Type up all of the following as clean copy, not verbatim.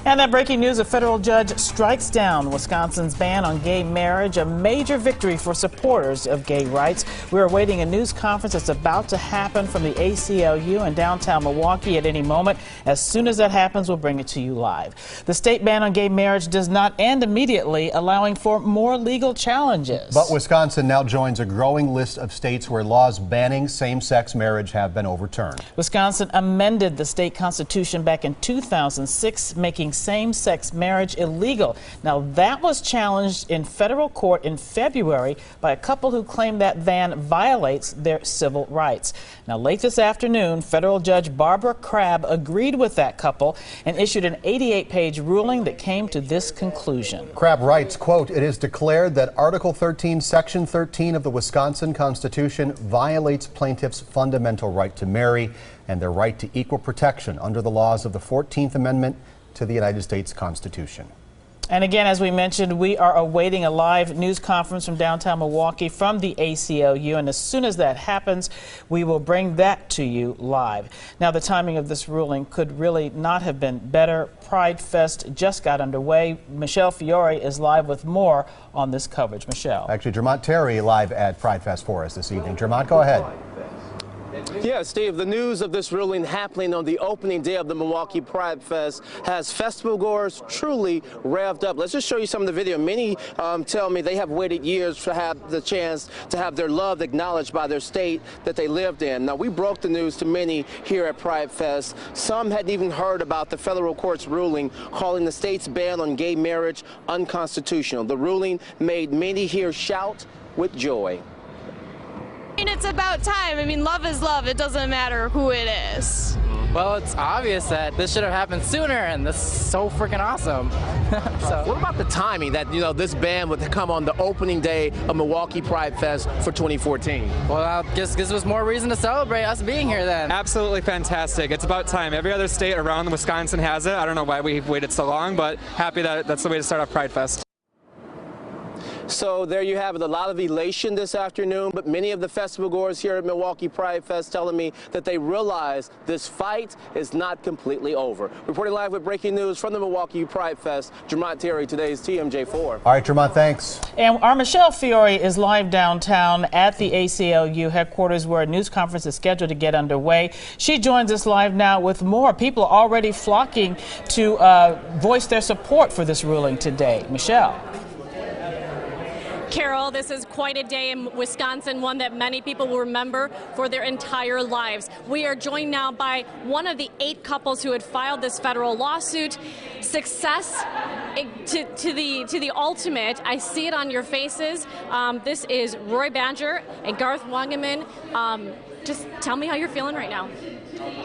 And that breaking news, a federal judge strikes down Wisconsin's ban on gay marriage, a major victory for supporters of gay rights. We're awaiting a news conference that's about to happen from the ACLU in downtown Milwaukee at any moment. As soon as that happens, we'll bring it to you live. The state ban on gay marriage does not end immediately, allowing for more legal challenges. But Wisconsin now joins a growing list of states where laws banning same-sex marriage have been overturned. Wisconsin amended the state constitution back in 2006, making same-sex marriage illegal. Now, that was challenged in federal court in February by a couple who claim that ban violates their civil rights. Now, late this afternoon, federal judge Barbara Crabb agreed with that couple and issued an 88-page ruling that came to this conclusion. Crabb writes, quote, "It is declared that Article 13, Section 13 of the Wisconsin Constitution violates plaintiffs' fundamental right to marry and their right to equal protection under the laws of the 14th Amendment to the United States Constitution." And again, as we mentioned, we are awaiting a live news conference from downtown Milwaukee from the ACLU, and as soon as that happens, we will bring that to you live. Now, the timing of this ruling could really not have been better. Pride Fest just got underway. Michelle Fiore is live with more on this coverage. Michelle. Actually, Dermot Terry live at Pride Fest for us this evening. Dermot, go ahead. Yeah, Steve, the news of this ruling happening on the opening day of the Milwaukee Pride Fest has festival goers truly revved up. Let's just show you some of the video. Many tell me they have waited years to have the chance to have their love acknowledged by their state that they lived in. Now, we broke the news to many here at Pride Fest. Some hadn't even heard about the federal court's ruling calling the state's ban on gay marriage unconstitutional. The ruling made many here shout with joy. It's about time. I mean, love is love. It doesn't matter who it is. Well, it's obvious that this should have happened sooner, and this is so freaking awesome. So. What about the timing that, this ban would come on the opening day of Milwaukee Pride Fest for 2014? Well, I guess this was more reason to celebrate us being here then. Absolutely fantastic. It's about time. Every other state around Wisconsin has it. I don't know why we've waited so long, but happy that that's the way to start off Pride Fest. So there you have it, a lot of elation this afternoon, but many of the festival goers here at Milwaukee Pride Fest telling me that they realize this fight is not completely over. Reporting live with breaking news from the Milwaukee Pride Fest, Dermot Terry, today's TMJ4. All right, Dermot, thanks. And our Michelle Fiore is live downtown at the ACLU headquarters where a news conference is scheduled to get underway. She joins us live now with more. People are already flocking to voice their support for this ruling today. Michelle. Carol, this is quite a day in Wisconsin, one that many people will remember for their entire lives. We are joined now by one of the 8 couples who had filed this federal lawsuit. Success to the ultimate. I see it on your faces. This is Roy Badger and Garth Wangeman. Just tell me how you're feeling right now.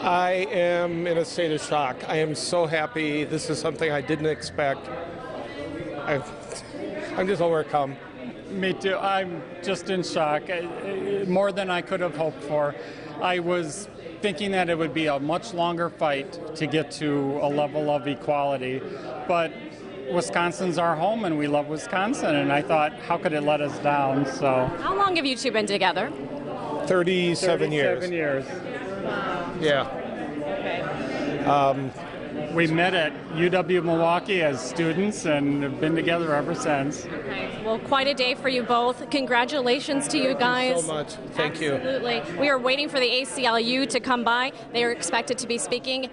I am in a state of shock. I am so happy. This is something I didn't expect. I'm just overcome. Me too. I'm just in shock, more than I could have hoped for. I was thinking that it would be a much longer fight to get to a level of equality, but Wisconsin's our home and we love Wisconsin, and I thought, how could it let us down? So. How long have you two been together? 37 years. 37 years. Yeah. Okay. We met at UW Milwaukee as students and have been together ever since. Okay. Well, quite a day for you both. Congratulations to you guys. Thank you so much. Thank you. Absolutely. We are waiting for the ACLU to come by. They are expected to be speaking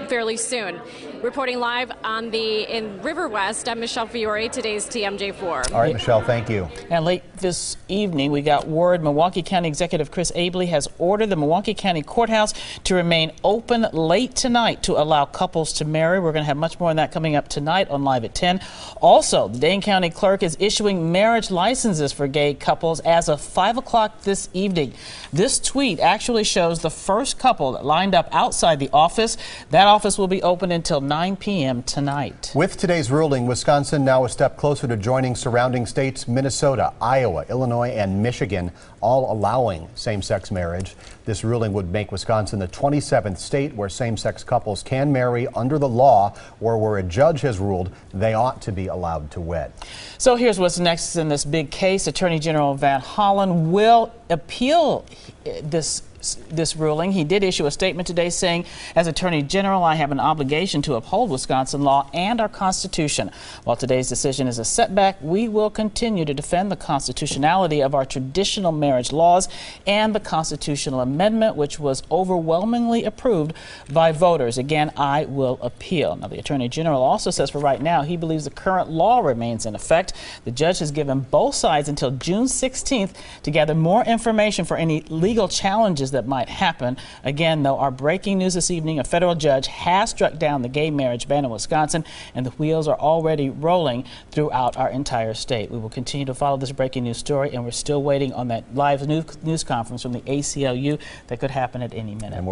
fairly soon. Reporting live in River West, I'm Michelle Fiore, today's TMJ4. All right, Michelle, thank you. And late this evening, we got word Milwaukee County Executive Chris Abley has ordered the Milwaukee County Courthouse to remain open late tonight to allow couples to marry. We're going to have much more on that coming up tonight on Live at 10. Also, the Dane County Clerk is issuing marriage licenses for gay couples as of 5 o'clock this evening. This tweet actually shows the first couple that lined up outside the office. That office will be open until 9 p.m. tonight. With today's ruling, Wisconsin now a step closer to joining surrounding states Minnesota, Iowa, Illinois, and Michigan, all allowing same-sex marriage. This ruling would make Wisconsin the 27th state where same-sex couples can marry under the law, or where a judge has ruled they ought to be allowed to wed. So here's what's next in this big case. Attorney General Van Hollen will appeal this this ruling. He did issue a statement today saying, as Attorney General, I have an obligation to uphold Wisconsin law and our Constitution. While today's decision is a setback, we will continue to defend the constitutionality of our traditional marriage laws and the constitutional amendment, which was overwhelmingly approved by voters. Again, I will appeal. Now, the Attorney General also says for right now he believes the current law remains in effect. The judge has given both sides until June 16th to gather more information for any legal challenges that might happen. Again, though, our breaking news this evening, a federal judge has struck down the gay marriage ban in Wisconsin, and the wheels are already rolling throughout our entire state. We will continue to follow this breaking news story, and we're still waiting on that live news conference from the ACLU that could happen at any minute.